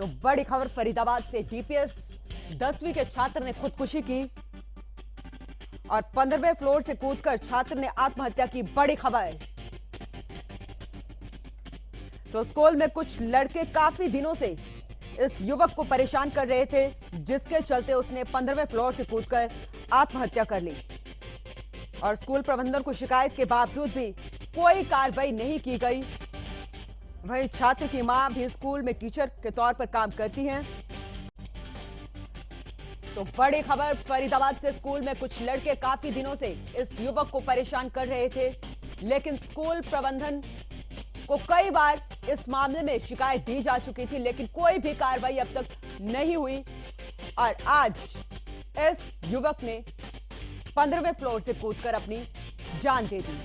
तो बड़ी खबर फरीदाबाद से, डीपीएस 10वीं के छात्र ने खुदकुशी की और 15वें फ्लोर से कूदकर छात्र ने आत्महत्या की। बड़ी खबर। तो स्कूल में कुछ लड़के काफी दिनों से इस युवक को परेशान कर रहे थे, जिसके चलते उसने 15वें फ्लोर से कूदकर आत्महत्या कर ली। और स्कूल प्रबंधन को शिकायत के बावजूद भी कोई कार्रवाई नहीं की गई। वहीं छात्र की मां भी स्कूल में टीचर के तौर पर काम करती हैं। तो बड़ी खबर फरीदाबाद से, स्कूल में कुछ लड़के काफी दिनों से इस युवक को परेशान कर रहे थे, लेकिन स्कूल प्रबंधन को कई बार इस मामले में शिकायत दी जा चुकी थी, लेकिन कोई भी कार्रवाई अब तक नहीं हुई। और आज इस युवक ने 15वें फ्लोर से कूदकर अपनी जान दे दी।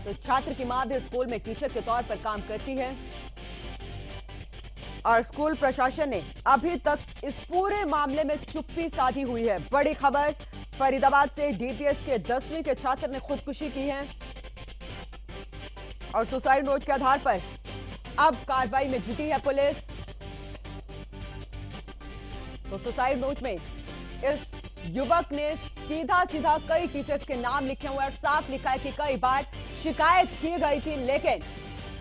तो छात्र की मां भी स्कूल में टीचर के तौर पर काम करती है और स्कूल प्रशासन ने अभी तक इस पूरे मामले में चुप्पी साधी हुई है। बड़ी खबर फरीदाबाद से, डीपीएस के 10वीं के छात्र ने खुदकुशी की है और सुसाइड नोट के आधार पर अब कार्रवाई में जुटी है पुलिस। तो सुसाइड नोट में इस युवक ने सीधा सीधा कई टीचर्स के नाम लिखे हुए और साफ लिखा है कि कई बार शिकायत की गई थी, लेकिन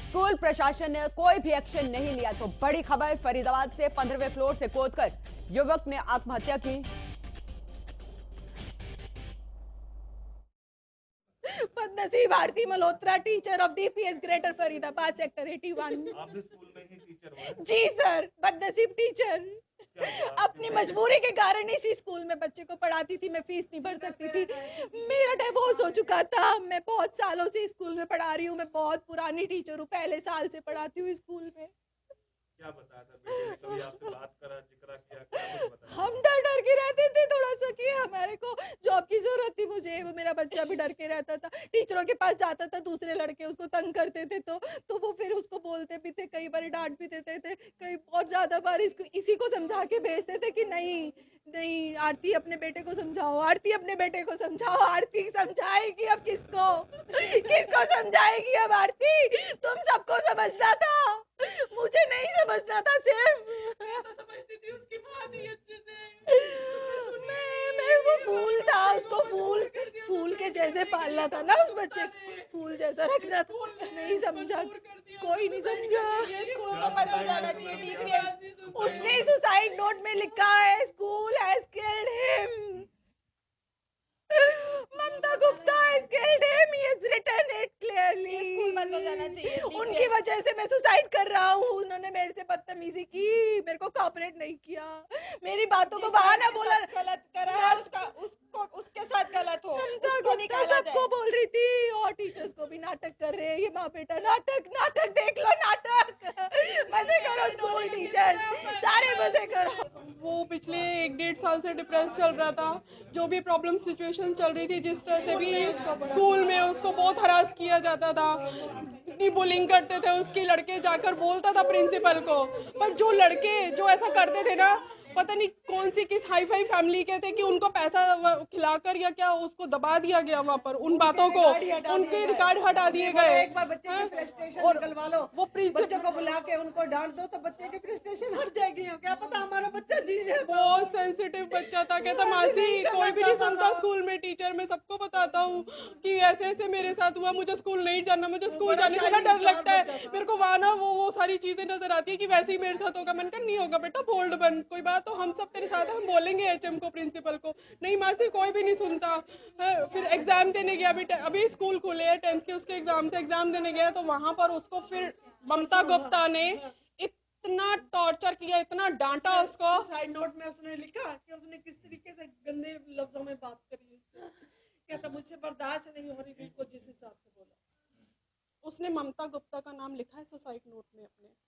स्कूल प्रशासन ने कोई भी एक्शन नहीं लिया। तो बड़ी खबर फरीदाबाद से, 15वें फ्लोर से कूदकर युवक ने आत्महत्या की। बदनसीब Aarti Malhotra, teacher of DPS greater Faridabad sector 81। आप भी स्कूल में ही टीचर हो? जी सर, बदनसीब टीचर। अपनी मजबूरी के कारण इसी स्कूल में बच्चे को पढ़ाती थी। मैं फीस नहीं भर सकती थी। मेरा डिवोर्स हो चुका था। मैं बहुत सालों से स्कूल में पढ़ा रही हूँ। मैं बहुत पुरानी टीचर हूँ, पहले साल से पढ़ाती हूँ स्कूल में। क्या बताया था बेटे ने? कभी आपसे बात करा, जिक्र किया, क्या कुछ बताया? हम डर डर के रहते थे थोड़ा सा कि हमारे को जॉब की जरूरत थी मुझे। वो मेरा बच्चा भी डर के रहता था, टीचरों के पास जाता था, दूसरे लड़के उसको तंग करते थे तो वो फिर उसको बोलते भी थे, कई बार डांट भी देते थे, कई बहुत ज्यादा बार इसी को समझा के भेजते थे कि नहीं नहीं आरती अपने बेटे को समझाओ, आरती अपने बेटे को समझाओ। आरती समझाएगी अब किसको किसको समझाएगी अब आरती? तुम सबको समझना था, मुझे नहीं समझना था। सिर्फ समझती थी उसकी बात ही अच्छे से। मैं वो फूल था, उसको फूल के जैसे पालना था ना, उस बच्चे को फूल जैसा रखना था। नहीं समझा, कोई नहीं समझा। स्कूल को बंद हो जाना चाहिए डीपीएस। उसने सुसाइड नोट में लिखा है, school has killed him. Mamta Gupta has killed him. He has written it clearly. School बंद हो जाना चाहिए। उनकी वजह से मैं सुसाइड कर रहा हूँ। उन्होंने मेरे से बदतमीजी की, मेरे को कोऑपरेट नहीं किया, मेरी बातों को बहाना बोला। गलत करा है उसके साथ गलत हो। ममता गुप्ता सबको बोल रही थी और टीचर्स को भी नाटक कर रहे हैं। ये माँ बेटा नाटक देख लो, नाटक। मजे करो स्कूल टीचर्स, सारे मजे करो। वो पिछले 1-1.5 साल से डिप्रेस चल रहा था। जो भी प्रॉब्लम सिचुएशन चल रही थी, जिस तरह से भी स्कूल में उसको बहुत हरास किया जाता था, इतनी बुलिंग करते थे उसके लड़के, जाकर बोलता था प्रिंसिपल को। पर जो लड़के जो ऐसा करते थे ना, पता नहीं कौन सी किस हाई फाई फैमिली के थे कि उनको पैसा खिलाकर या क्या उसको दबा दिया गया वहाँ पर उन बातों को, उनके रिकॉर्ड हटा दिए गए। एक बार बच्चे की फ्रस्ट्रेशन निकलवा लो, वो बच्चों को बुला के उनको डांट दो तो बच्चे की फ्रस्ट्रेशन हट जाएगी। क्या पता हमारा बच्चा जी जाए। बहुत सेंसिटिव बच्चा था, कहता मासी कोई भी नहीं सुनता स्कूल में, टीचर मैं सबको बताता हूँ कि ऐसे ऐसे मेरे साथ हुआ, मुझे स्कूल नहीं जाना, मुझे स्कूल जाने से ना डर लगता है, मेरे को वहाँ ना वो सारी चीजें नजर आती है कि वैसे ही मेरे साथ होगा। मैंने कहा नहीं होगा बेटा, बोल्ड बन, कोई बात तो हम सब तेरे साथ हैं, हम बोलेंगे एचएम को, प्रिंसिपल को। नहीं मासी कोई भी नहीं सुनता। फिर एग्जाम देने गया, अभी स्कूल खुले हैं, 10th के उसके एग्जाम थे, एग्जाम देने गया तो वहां पर उसको फिर ममता गुप्ता ने इतना टॉर्चर किया, इतना डांटा उसको। साइड नोट में उसने लिखा कि उसने किस तरीके से गंदे लफ्जों में बात करी है। कहता मुझसे बर्दाश्त नहीं हो रही थी, को जिस हिसाब से बोला। उसने ममता गुप्ता का नाम लिखा है सुसाइड नोट में अपने।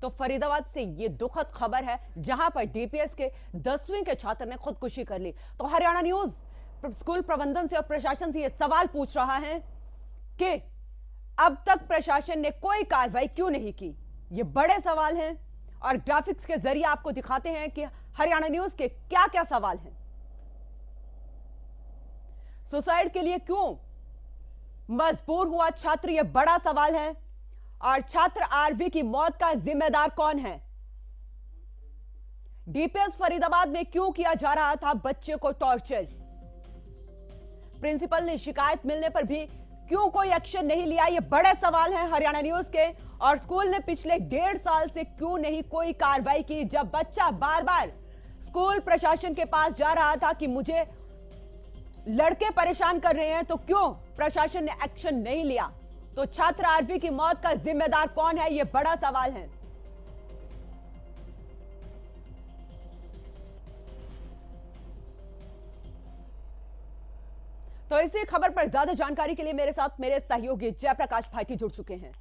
तो फरीदाबाद से ये दुखद खबर है, जहां पर डीपीएस के 10वीं के छात्र ने खुदकुशी कर ली। तो हरियाणा न्यूज स्कूल प्रबंधन से और प्रशासन से ये सवाल पूछ रहा है कि अब तक प्रशासन ने कोई कार्रवाई क्यों नहीं की। ये बड़े सवाल हैं और ग्राफिक्स के जरिए आपको दिखाते हैं कि हरियाणा न्यूज के क्या क्या सवाल हैं। सुसाइड के लिए क्यों मजबूर हुआ छात्र, यह बड़ा सवाल है। और छात्र आरवी की मौत का जिम्मेदार कौन है? डीपीएस फरीदाबाद में क्यों किया जा रहा था बच्चे को टॉर्चर? प्रिंसिपल ने शिकायत मिलने पर भी क्यों कोई एक्शन नहीं लिया? ये बड़े सवाल हैं हरियाणा न्यूज के। और स्कूल ने पिछले 1.5 साल से क्यों नहीं कोई कार्रवाई की? जब बच्चा बार बार स्कूल प्रशासन के पास जा रहा था कि मुझे लड़के परेशान कर रहे हैं, तो क्यों प्रशासन ने एक्शन नहीं लिया? तो छात्र आरवी की मौत का जिम्मेदार कौन है? यह बड़ा सवाल है। तो इसी खबर पर ज्यादा जानकारी के लिए मेरे साथ मेरे सहयोगी जयप्रकाश भाटी जुड़ चुके हैं।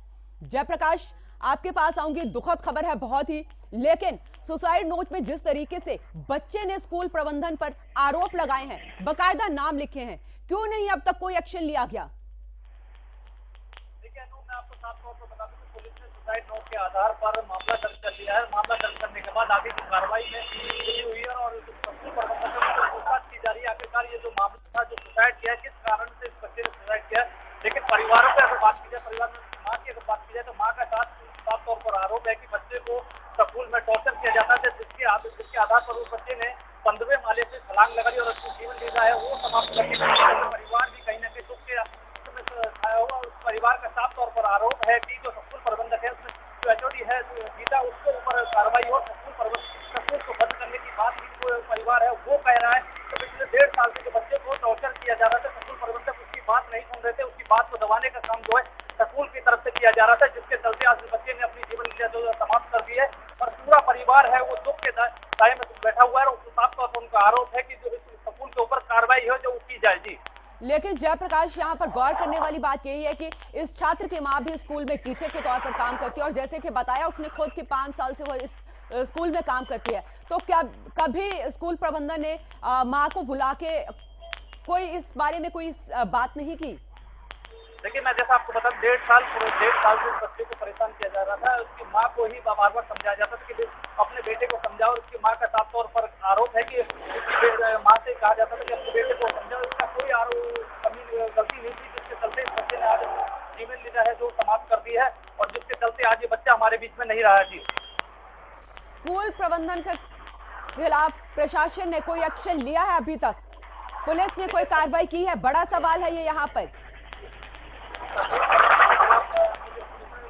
जयप्रकाश, आपके पास आऊंगी। दुखद खबर है बहुत ही, लेकिन सुसाइड नोट में जिस तरीके से बच्चे ने स्कूल प्रबंधन पर आरोप लगाए हैं, बकायदा नाम लिखे हैं, क्यों नहीं अब तक कोई एक्शन लिया गया? देखिए अनु, मैं आपको साफ तौर पर बता दूं कि पुलिस ने सुसाइड नोट के आधार पर मामला दर्ज कर लिया है। मामला दर्ज करने के बाद आगे की कार्रवाई में हुई है और स्कूल प्रबंधन से पूछताछ की जा रही है। आखिरकार ये जो मामला था, जो सुसाइड किया है, किस कारण से इस बच्चे ने सुसाइड किया है। लेकिन परिवारों पर अगर बात की जाए, परिवार में माँ की अगर बात की जाए, तो माँ का साफ तौर पर आरोप है कि बच्चे को स्कूल में टॉर्चर किया जाता है, जिसके आधार पर उस बच्चे ने 15वें माले से छलांग लगाई और अपनी जीवन लीला है वो समाप्त करने के लिए परिवार भी कहीं ना कहीं दुख के छाया हुआ। उस परिवार का साफ तौर पर आरोप है कि जो स्कूल प्रबंधक है, उसमें जो एचओडी है गीता, उसके ऊपर कार्रवाई और स्कूल को बंद करने की बात जो परिवार है वो कह रहा है। तो पिछले 1.5 साल से जो बच्चे को टॉर्चर किया जा रहा था, स्कूल प्रबंधक उसकी बात नहीं सुन रहे थे, उसकी बात को दबाने का काम जो है स्कूल की तरफ से किया जा रहा था, जिसके चलते आज बच्चे ने अपनी जीवन लीला जो समाप्त कर दी है। और पूरा परिवार है वो दुख के दाए में बैठा हुआ है और साफ तौर पर उनका आरोप है कि जो स्कूल के ऊपर कार्रवाई है जो की जाए। जी, लेकिन जयप्रकाश, यहाँ पर गौर करने वाली बात यही है कि इस छात्र की मां भी स्कूल में टीचर के तौर पर काम करती है और जैसे कि बताया, उसने खुद के 5 साल से वो इस स्कूल में काम करती है। तो क्या कभी स्कूल प्रबंधन ने मां को बुला के कोई इस बारे में कोई बात नहीं की? देखिए, मैं जैसा आपको बता, 1.5 साल से उस बच्चे को परेशान किया जा रहा था। उसकी माँ को ही बार बार समझाया जाता था कि अपने बेटे को समझाओ। उसकी माँ का साफ तौर पर आरोप है कि माँ से कहा जाता था कि अपने बेटे को समझाओ। इसका कोई गलती नहीं थी, जिसके चलते इस बच्चे ने आज जीवन लीला है जो समाप्त कर दी है और जिसके चलते आज ये बच्चा हमारे बीच में नहीं रहा है। जी, स्कूल प्रबंधन के खिलाफ प्रशासन ने कोई एक्शन लिया है अभी तक? पुलिस ने कोई कार्रवाई की है? बड़ा सवाल है ये यहाँ पर।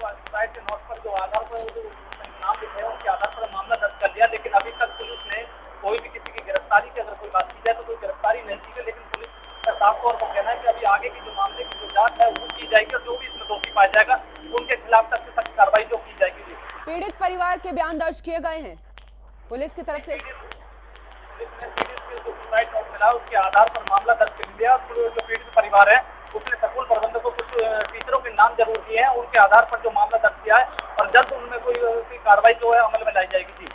सुसाइड के नोट पर जो आधार पर जो नाम लिखे हैं उसके आधार पर मामला दर्ज कर लिया, लेकिन अभी तक पुलिस ने कोई भी किसी की गिरफ्तारी की अगर कोई बात की जाए तो कोई गिरफ्तारी नहीं की है। लेकिन पुलिस का साफ तौर पर कहना है कि अभी आगे की जो मामले की जो जांच है वो की जाएगी और जो भी इसमें दोषी पाया जाएगा उनके खिलाफ सख्त से सख्त कार्रवाई जो की जाएगी। पीड़ित परिवार के बयान दर्ज किए गए हैं पुलिस की तरफ से? जो सुसाइड नोट मिला उसके आधार पर मामला दर्ज कर लिया और जो पीड़ित परिवार है उसने स्कूल प्रबंधक को कुछ टीचरों के नाम जरूर दिए हैं, उनके आधार पर जो मामला दर्ज किया है और जल्द उनमें कोई कार्रवाई जो है अमल में लाई जाएगी। जी,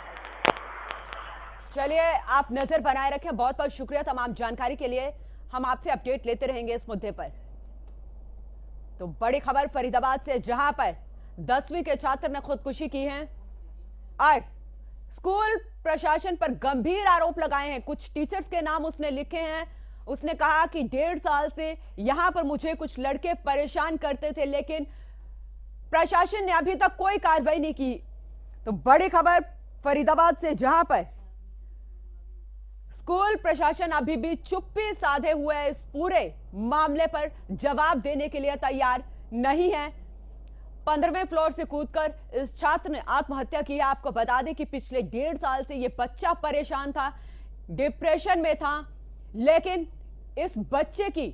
चलिए, आप नजर बनाए रखें। बहुत बहुत शुक्रिया तमाम जानकारी के लिए। हम आपसे अपडेट लेते रहेंगे इस मुद्दे पर। तो बड़ी खबर फरीदाबाद से, जहां पर 10वीं के छात्र ने खुदकुशी की है और स्कूल प्रशासन पर गंभीर आरोप लगाए हैं। कुछ टीचर्स के नाम उसने लिखे हैं। उसने कहा कि 1.5 साल से यहां पर मुझे कुछ लड़के परेशान करते थे, लेकिन प्रशासन ने अभी तक कोई कार्रवाई नहीं की। तो बड़ी खबर फरीदाबाद से, जहां पर स्कूल प्रशासन अभी भी चुप्पी साधे हुए है, इस पूरे मामले पर जवाब देने के लिए तैयार नहीं है। 15वें फ्लोर से कूदकर इस छात्र ने आत्महत्या की। आपको बता दें कि पिछले 1.5 साल से यह बच्चा परेशान था, डिप्रेशन में था, लेकिन इस बच्चे की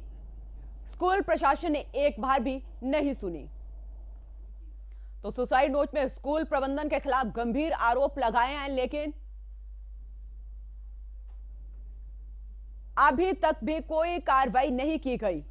स्कूल प्रशासन ने एक बार भी नहीं सुनी। तो सुसाइड नोट में स्कूल प्रबंधन के खिलाफ गंभीर आरोप लगाए हैं, लेकिन अभी तक भी कोई कार्रवाई नहीं की गई।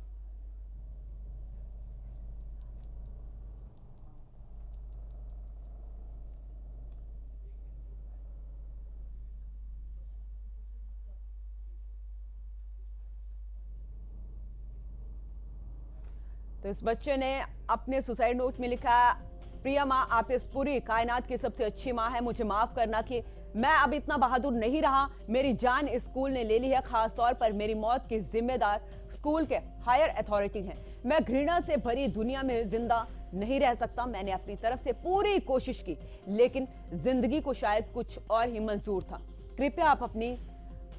तो इस बच्चे ने अपने सुसाइड नोट में लिखा, प्रिया माँ, आप इस पूरी कायनात की सबसे अच्छी माँ है। मुझे माफ करना कि मैं अब इतना बहादुर नहीं रहा। मेरी जान इस स्कूल ने ले ली है। खास तौर पर मेरी मौत की जिम्मेदार स्कूल के हायर अथॉरिटी हैं। मैं घृणा से भरी दुनिया में जिंदा नहीं रह सकता। मैंने अपनी तरफ से पूरी कोशिश की, लेकिन जिंदगी को शायद कुछ और ही मंजूर था। कृपया आप अपनी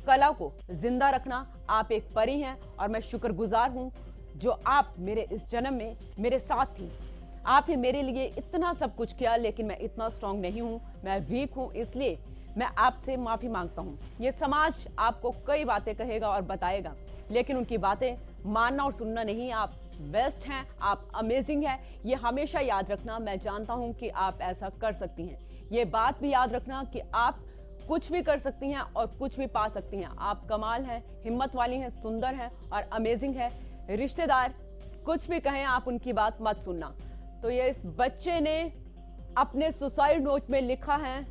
कला को जिंदा रखना। आप एक परी हैं और मैं शुक्रगुजार हूं जो आप मेरे इस जन्म में मेरे साथ थी। आपने मेरे लिए इतना सब कुछ किया, लेकिन मैं इतना स्ट्रांग नहीं हूं, मैं वीक हूं, इसलिए मैं आपसे माफी मांगता हूं। ये समाज आपको कई बातें कहेगा और बताएगा, लेकिन उनकी बातें मानना और सुनना नहीं। आप बेस्ट हैं, आप अमेजिंग हैं, ये हमेशा याद रखना। मैं जानता हूं कि आप ऐसा कर सकती हैं। ये बात भी याद रखना कि आप कुछ भी कर सकती हैं और कुछ भी पा सकती हैं। आप कमाल हैं, हिम्मत वाली हैं, सुंदर हैं और अमेजिंग है। रिश्तेदार कुछ भी कहें, आप उनकी बात मत सुनना। तो ये इस बच्चे ने अपने सुसाइड नोट में लिखा है